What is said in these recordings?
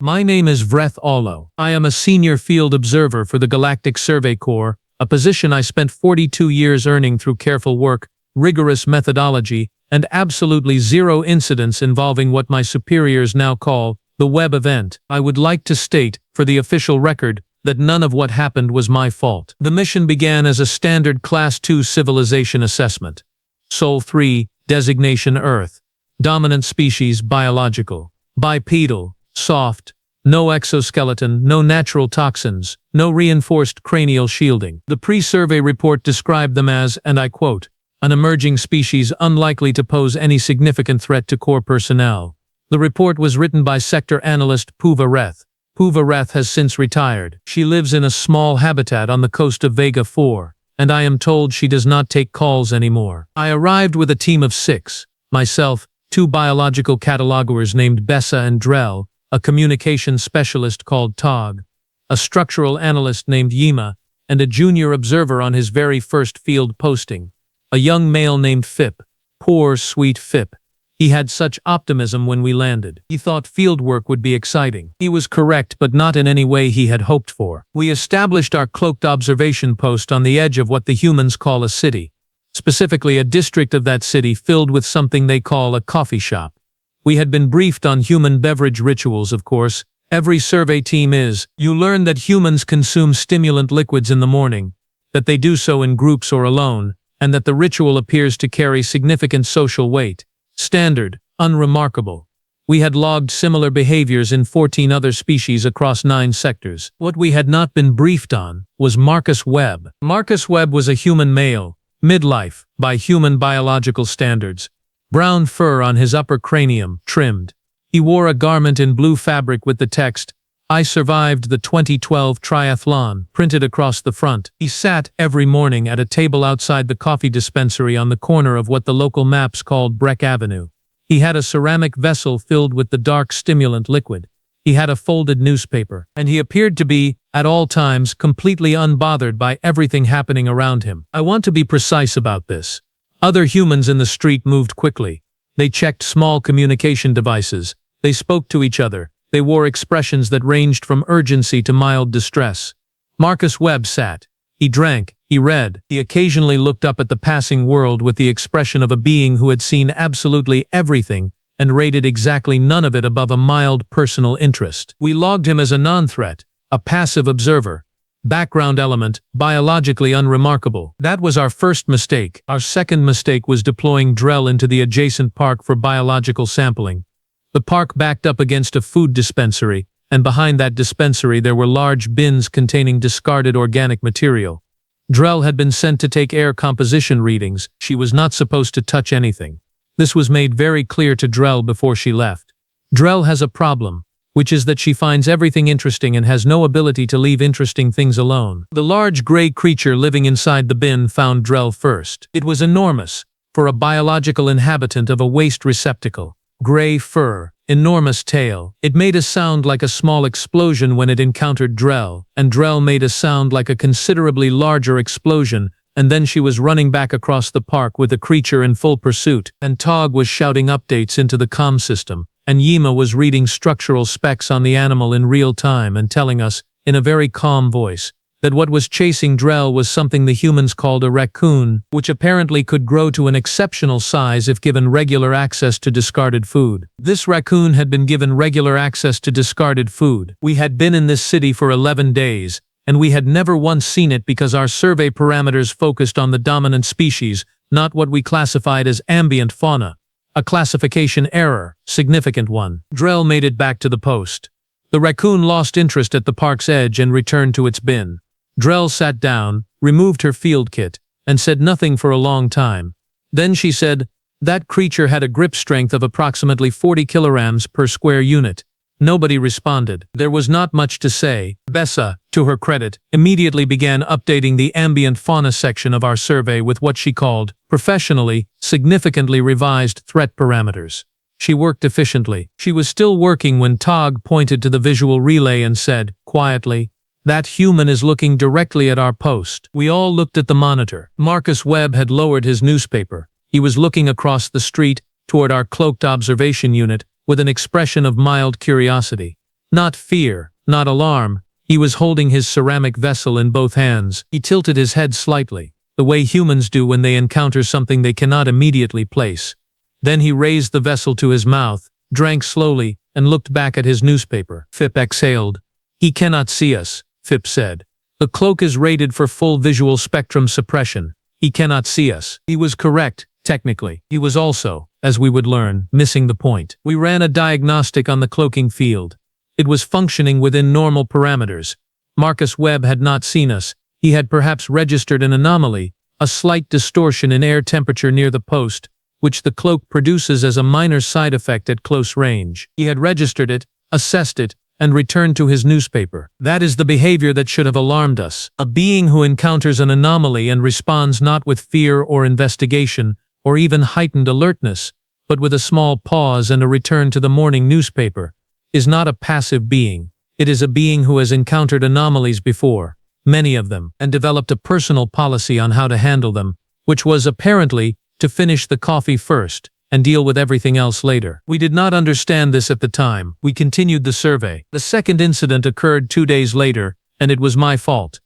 My name is Vreth Ollo. I am a senior field observer for the Galactic Survey Corps, a position I spent 42 years earning through careful work, rigorous methodology, and absolutely zero incidents involving what my superiors now call the Webb event. I would like to state, for the official record, that none of what happened was my fault. The mission began as a standard Class 2 civilization assessment. Sol 3, designation Earth. Dominant species biological. Bipedal, soft, no exoskeleton, no natural toxins, no reinforced cranial shielding. The pre-survey report described them as, and I quote, an emerging species unlikely to pose any significant threat to Corps personnel. The report was written by sector analyst Vreth. Vreth has since retired. She lives in a small habitat on the coast of Vega 4, and I am told she does not take calls anymore. I arrived with a team of 6, myself, 2 biological catalogers named Bessa and Drel, a communication specialist called Tog, a structural analyst named Yima, and a junior observer on his very first field posting, a young male named Fip. Poor, sweet Fip. He had such optimism when we landed. He thought fieldwork would be exciting. He was correct, but not in any way he had hoped for. We established our cloaked observation post on the edge of what the humans call a city, specifically a district of that city filled with something they call a coffee shop. We had been briefed on human beverage rituals, of course. Every survey team is. You learn that humans consume stimulant liquids in the morning, that they do so in groups or alone, and that the ritual appears to carry significant social weight. Standard, unremarkable. We had logged similar behaviors in 14 other species across 9 sectors. What we had not been briefed on was Marcus Webb. Marcus Webb was a human male, midlife, by human biological standards. Brown fur on his upper cranium, trimmed. He wore a garment in blue fabric with the text, I survived the 2012 triathlon, printed across the front. He sat every morning at a table outside the coffee dispensary on the corner of what the local maps called Breck Avenue. He had a ceramic vessel filled with the dark stimulant liquid. He had a folded newspaper, and he appeared to be, at all times, completely unbothered by everything happening around him. I want to be precise about this. Other humans in the street moved quickly. They checked small communication devices. They spoke to each other. They wore expressions that ranged from urgency to mild distress. Marcus Webb sat. He drank. He read. He occasionally looked up at the passing world with the expression of a being who had seen absolutely everything and rated exactly none of it above a mild personal interest. We logged him as a non-threat, a passive observer. Background element, biologically unremarkable. That was our first mistake. Our second mistake was deploying Drel into the adjacent park for biological sampling. The park backed up against a food dispensary, and behind that dispensary there were large bins containing discarded organic material. Drel had been sent to take air composition readings. She was not supposed to touch anything. This was made very clear to Drel before she left. Drel has a problem, which is that she finds everything interesting and has no ability to leave interesting things alone. The large gray creature living inside the bin found Drel first. It was enormous, for a biological inhabitant of a waste receptacle. Gray fur, enormous tail. It made a sound like a small explosion when it encountered Drel, and Drel made a sound like a considerably larger explosion, and then she was running back across the park with the creature in full pursuit, and Tog was shouting updates into the comm system, and Yima was reading structural specs on the animal in real time and telling us, in a very calm voice, that what was chasing Drel was something the humans called a raccoon, which apparently could grow to an exceptional size if given regular access to discarded food. This raccoon had been given regular access to discarded food. We had been in this city for 11 days, and we had never once seen it because our survey parameters focused on the dominant species, not what we classified as ambient fauna. A classification error, significant one. Drel made it back to the post. The raccoon lost interest at the park's edge and returned to its bin. Drel sat down, removed her field kit, and said nothing for a long time. Then she said, that creature had a grip strength of approximately 40 kilograms per square unit. Nobody responded. There was not much to say. Bessa, to her credit, immediately began updating the ambient fauna section of our survey with what she called, professionally, significantly revised threat parameters. She worked efficiently. She was still working when Tog pointed to the visual relay and said, quietly, that human is looking directly at our post. We all looked at the monitor. Marcus Webb had lowered his newspaper. He was looking across the street toward our cloaked observation unit with an expression of mild curiosity. Not fear, not alarm. He was holding his ceramic vessel in both hands. He tilted his head slightly, the way humans do when they encounter something they cannot immediately place. Then he raised the vessel to his mouth, drank slowly, and looked back at his newspaper. Fip exhaled. He cannot see us, Fip said. The cloak is rated for full visual spectrum suppression. He cannot see us. He was correct, technically. He was also, as we would learn, missing the point. We ran a diagnostic on the cloaking field. It was functioning within normal parameters. Marcus Webb had not seen us. He had perhaps registered an anomaly, a slight distortion in air temperature near the post, which the cloak produces as a minor side effect at close range. He had registered it, assessed it, and returned to his newspaper. That is the behavior that should have alarmed us. A being who encounters an anomaly and responds not with fear or investigation, or even heightened alertness, but with a small pause and a return to the morning newspaper, is not a passive being. It is a being who has encountered anomalies before, many of them, and developed a personal policy on how to handle them, which was, apparently, to finish the coffee first, and deal with everything else later. We did not understand this at the time. We continued the survey. The second incident occurred 2 days later, and it was my fault.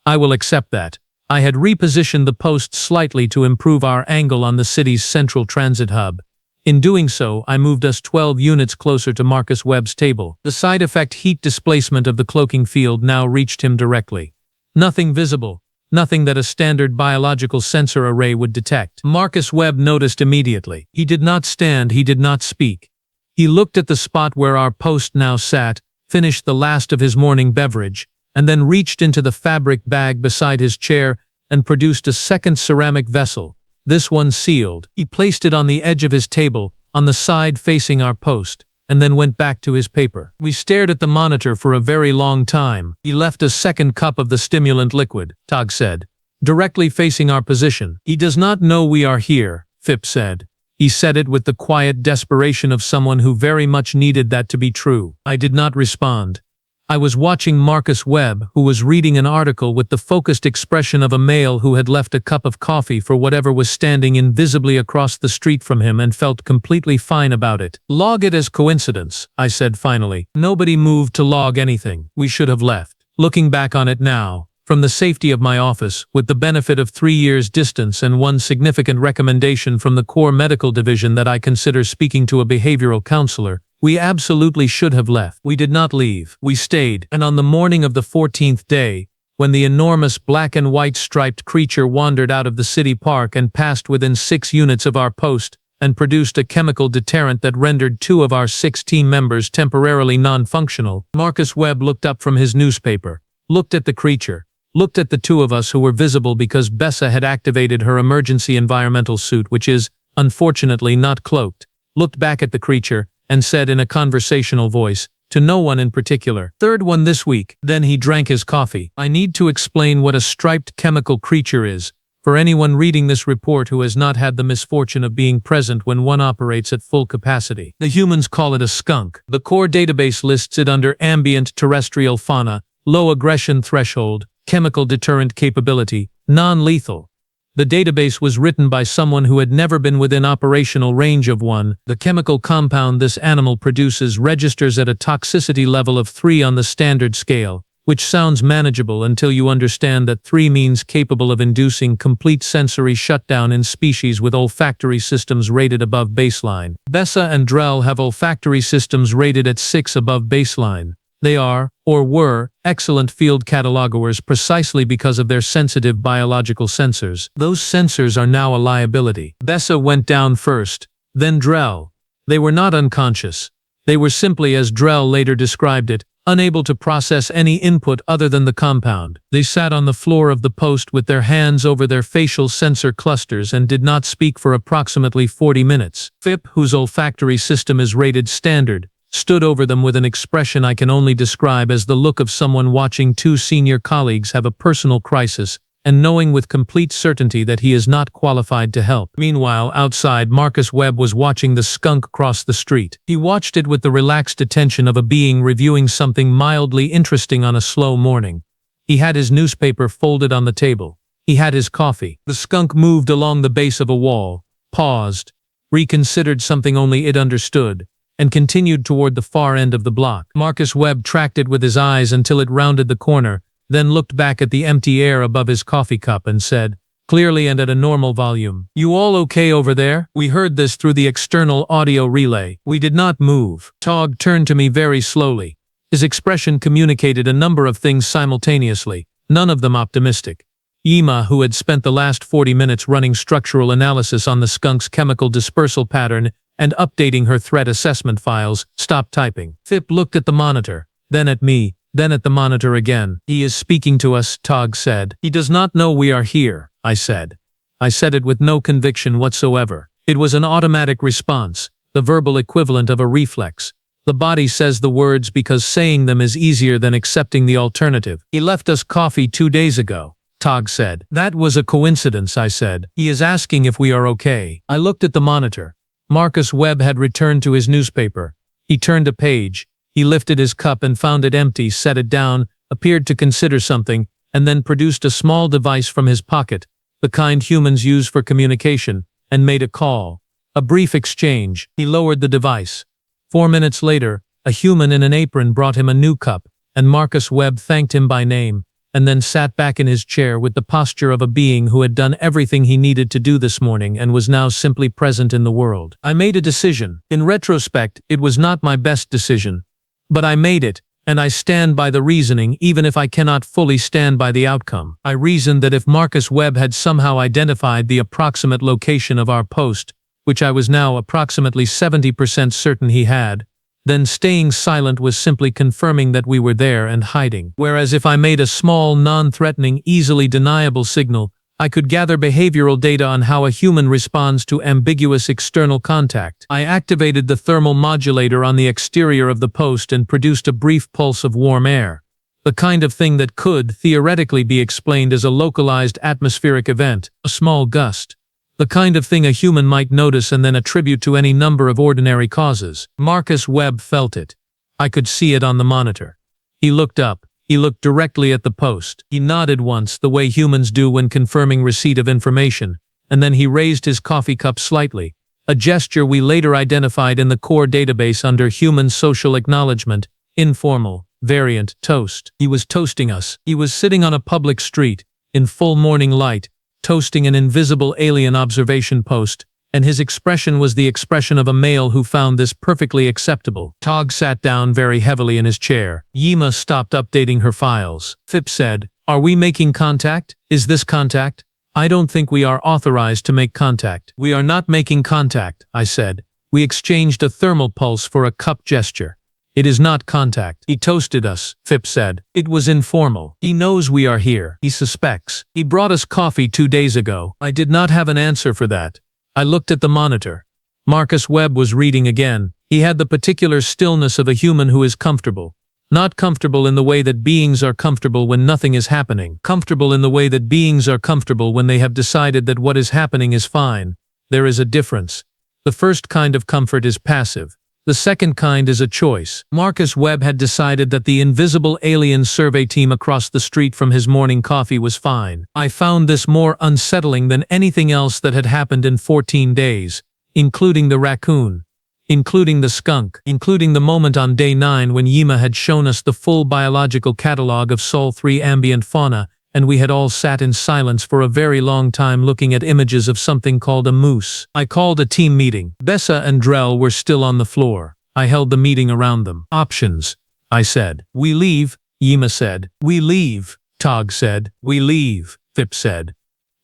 I will accept that. I had repositioned the post slightly to improve our angle on the city's central transit hub. In doing so, I moved us 12 units closer to Marcus Webb's table. The side effect heat displacement of the cloaking field now reached him directly. Nothing visible. Nothing that a standard biological sensor array would detect. Marcus Webb noticed immediately. He did not stand, he did not speak. He looked at the spot where our post now sat, finished the last of his morning beverage, and then reached into the fabric bag beside his chair and produced a second ceramic vessel, this one sealed. He placed it on the edge of his table, on the side facing our post, and then went back to his paper. We stared at the monitor for a very long time. He left a second cup of the stimulant liquid, Tog said, directly facing our position. He does not know we are here, Fip said. He said it with the quiet desperation of someone who very much needed that to be true. I did not respond. I was watching Marcus Webb, who was reading an article with the focused expression of a male who had left a cup of coffee for whatever was standing invisibly across the street from him and felt completely fine about it. Log it as coincidence, I said finally. Nobody moved to log anything. We should have left. Looking back on it now, from the safety of my office, with the benefit of 3 years' distance and one significant recommendation from the Corps Medical Division that I consider speaking to a behavioral counselor, we absolutely should have left. We did not leave. We stayed, and on the morning of the 14th day, when the enormous black and white striped creature wandered out of the city park and passed within 6 units of our post, and produced a chemical deterrent that rendered 2 of our 6 team members temporarily non-functional, Marcus Webb looked up from his newspaper, looked at the creature, looked at the 2 of us who were visible because Bessa had activated her emergency environmental suit, which is, unfortunately, not cloaked, looked back at the creature, and said in a conversational voice, to no one in particular, "Third one this week." Then he drank his coffee. I need to explain what a striped chemical creature is, for anyone reading this report who has not had the misfortune of being present when one operates at full capacity. The humans call it a skunk. The core database lists it under ambient terrestrial fauna, low aggression threshold, chemical deterrent capability, non-lethal. The database was written by someone who had never been within operational range of one. The chemical compound this animal produces registers at a toxicity level of 3 on the standard scale, which sounds manageable until you understand that 3 means capable of inducing complete sensory shutdown in species with olfactory systems rated above baseline. Bessa and Drel have olfactory systems rated at 6 above baseline. They are, or were, excellent field catalogers precisely because of their sensitive biological sensors. Those sensors are now a liability. Bessa went down first, then Drel. They were not unconscious. They were simply, as Drel later described it, unable to process any input other than the compound. They sat on the floor of the post with their hands over their facial sensor clusters and did not speak for approximately 40 minutes. Fip, whose olfactory system is rated standard, stood over them with an expression I can only describe as the look of someone watching 2 senior colleagues have a personal crisis and knowing with complete certainty that he is not qualified to help. Meanwhile, outside, Marcus Webb was watching the skunk cross the street. He watched it with the relaxed attention of a being reviewing something mildly interesting on a slow morning. He had his newspaper folded on the table. He had his coffee. The skunk moved along the base of a wall, paused, reconsidered something only it understood, and continued toward the far end of the block. Marcus Webb tracked it with his eyes until it rounded the corner, then looked back at the empty air above his coffee cup and said, clearly and at a normal volume, "You all okay over there?" We heard this through the external audio relay. We did not move. Tog turned to me very slowly. His expression communicated a number of things simultaneously, none of them optimistic. Yima, who had spent the last 40 minutes running structural analysis on the skunk's chemical dispersal pattern and updating her threat assessment files, stopped typing. Fip looked at the monitor, then at me, then at the monitor again. "He is speaking to us," Tog said. "He does not know we are here," I said. I said it with no conviction whatsoever. It was an automatic response, the verbal equivalent of a reflex. The body says the words because saying them is easier than accepting the alternative. "He left us coffee 2 days ago," Tog said. "That was a coincidence," I said. "He is asking if we are okay." I looked at the monitor. Marcus Webb had returned to his newspaper. He turned a page. He lifted his cup and found it empty, set it down, appeared to consider something, and then produced a small device from his pocket, the kind humans use for communication, and made a call. A brief exchange. He lowered the device. 4 minutes later, a human in an apron brought him a new cup, and Marcus Webb thanked him by name, and then sat back in his chair with the posture of a being who had done everything he needed to do this morning and was now simply present in the world. I made a decision. In retrospect, it was not my best decision. But I made it, and I stand by the reasoning even if I cannot fully stand by the outcome. I reasoned that if Marcus Webb had somehow identified the approximate location of our post, which I was now approximately 70% certain he had, then staying silent was simply confirming that we were there and hiding. Whereas if I made a small, non-threatening, easily deniable signal, I could gather behavioral data on how a human responds to ambiguous external contact. I activated the thermal modulator on the exterior of the post and produced a brief pulse of warm air. The kind of thing that could, theoretically, be explained as a localized atmospheric event, a small gust. The kind of thing a human might notice and then attribute to any number of ordinary causes. Marcus Webb felt it. I could see it on the monitor. He looked up. He looked directly at the post. He nodded once, the way humans do when confirming receipt of information, and then he raised his coffee cup slightly, a gesture we later identified in the core database under Human Social Acknowledgement, Informal, Variant, Toast. He was toasting us. He was sitting on a public street, in full morning light, toasting an invisible alien observation post, and his expression was the expression of a male who found this perfectly acceptable. Tog sat down very heavily in his chair. Yima stopped updating her files. Fip said, "Are we making contact? Is this contact? I don't think we are authorized to make contact." "We are not making contact," I said. "We exchanged a thermal pulse for a cup gesture. It is not contact." "He toasted us," Fip said. "It was informal. He knows we are here. He suspects. He brought us coffee 2 days ago." I did not have an answer for that. I looked at the monitor. Marcus Webb was reading again. He had the particular stillness of a human who is comfortable. Not comfortable in the way that beings are comfortable when nothing is happening. Comfortable in the way that beings are comfortable when they have decided that what is happening is fine. There is a difference. The first kind of comfort is passive. The second kind is a choice. Marcus Webb had decided that the invisible alien survey team across the street from his morning coffee was fine. I found this more unsettling than anything else that had happened in 14 days, including the raccoon, including the skunk, including the moment on day 9 when Yima had shown us the full biological catalog of Sol 3 ambient fauna, and we had all sat in silence for a very long time looking at images of something called a moose. I called a team meeting. Bessa and Drel were still on the floor. I held the meeting around them. "Options," I said. "We leave," Yima said. "We leave," Tog said. "We leave," Fip said.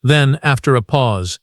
Then, after a pause,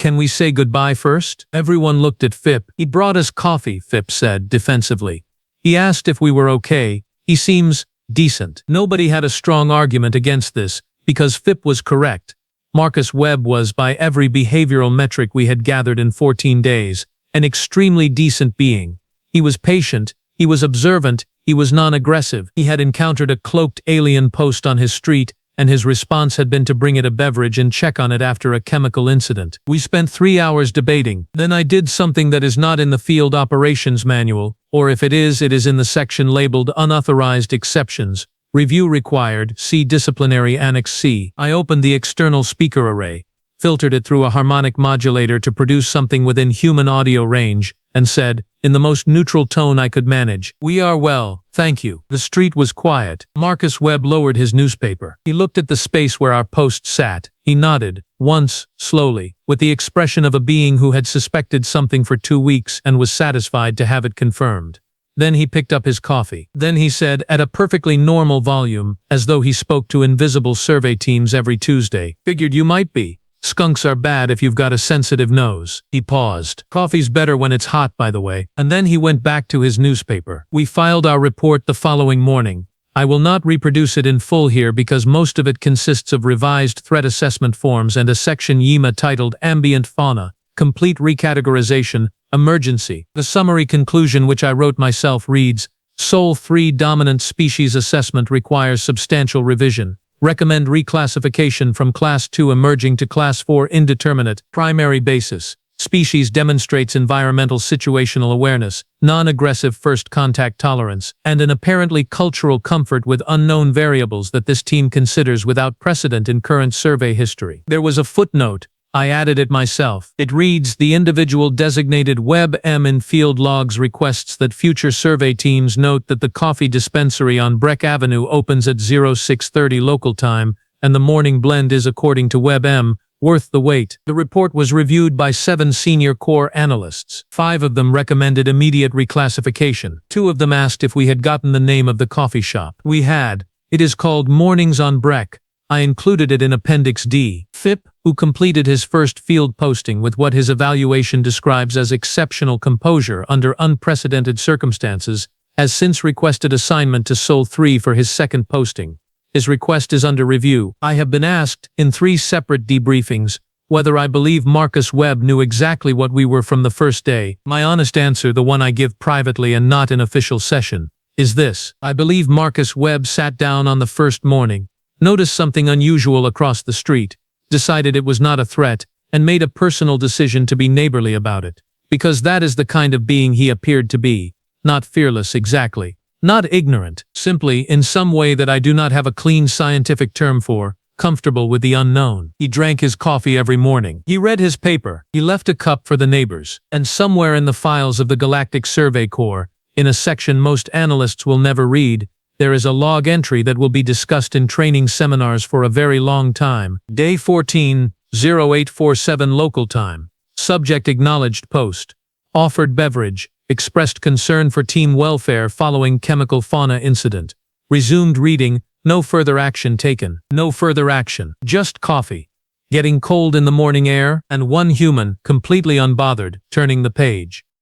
"Can we say goodbye first?" Everyone looked at Fip. "He brought us coffee," Fip said defensively. "He asked if we were okay. He seems decent." Nobody had a strong argument against this, because Fip was correct. Marcus Webb was, by every behavioral metric we had gathered in 14 days, an extremely decent being. He was patient, he was observant, he was non-aggressive. He had encountered a cloaked alien post on his street, and his response had been to bring it a beverage and check on it after a chemical incident. We spent 3 hours debating. Then I did something that is not in the field operations manual, or if it is in the section labeled Unauthorized Exceptions. Review required, see Disciplinary Annex C. I opened the external speaker array, filtered it through a harmonic modulator to produce something within human audio range, and said, in the most neutral tone I could manage. "We are well, thank you." The street was quiet. Marcus Webb lowered his newspaper. He looked at the space where our post sat. He nodded, once, slowly, with the expression of a being who had suspected something for 2 weeks and was satisfied to have it confirmed. Then he picked up his coffee. Then he said, at a perfectly normal volume, as though he spoke to invisible survey teams every Tuesday, "Figured you might be. Skunks are bad if you've got a sensitive nose." He paused. "Coffee's better when it's hot, by the way." And then he went back to his newspaper. We filed our report the following morning. I will not reproduce it in full here because most of it consists of revised threat assessment forms and a section YEMA titled Ambient Fauna, Complete Recategorization, Emergency. The summary conclusion, which I wrote myself, reads, Sol 3 dominant species assessment requires substantial revision. Recommend reclassification from Class 2 emerging to Class 4 indeterminate. Primary basis. Species demonstrates environmental situational awareness, non-aggressive first contact tolerance, and an apparently cultural comfort with unknown variables that this team considers without precedent in current survey history. There was a footnote. I added it myself. It reads, the individual designated Webb M in field logs requests that future survey teams note that the coffee dispensary on Breck Avenue opens at 0630 local time, and the morning blend is, according to Webb M, worth the wait. The report was reviewed by 7 senior Corps analysts. 5 of them recommended immediate reclassification. 2 of them asked if we had gotten the name of the coffee shop. We had. It is called Mornings on Breck. I included it in Appendix D. Phip, who completed his first field posting with what his evaluation describes as exceptional composure under unprecedented circumstances, has since requested assignment to Sol 3 for his second posting. His request is under review. I have been asked, in 3 separate debriefings, whether I believe Marcus Webb knew exactly what we were from the first day. My honest answer, the one I give privately and not in official session, is this. I believe Marcus Webb sat down on the first morning, noticed something unusual across the street, decided it was not a threat, and made a personal decision to be neighborly about it. Because that is the kind of being he appeared to be. Not fearless exactly. Not ignorant. Simply, in some way that I do not have a clean scientific term for, comfortable with the unknown. He drank his coffee every morning. He read his paper. He left a cup for the neighbors. And somewhere in the files of the Galactic Survey Corps, in a section most analysts will never read, there is a log entry that will be discussed in training seminars for a very long time. Day 14, 0847 local time. Subject acknowledged post. Offered beverage. Expressed concern for team welfare following chemical fauna incident. Resumed reading. No further action taken. No further action. Just coffee. Getting cold in the morning air, and 1 human, completely unbothered, turning the page.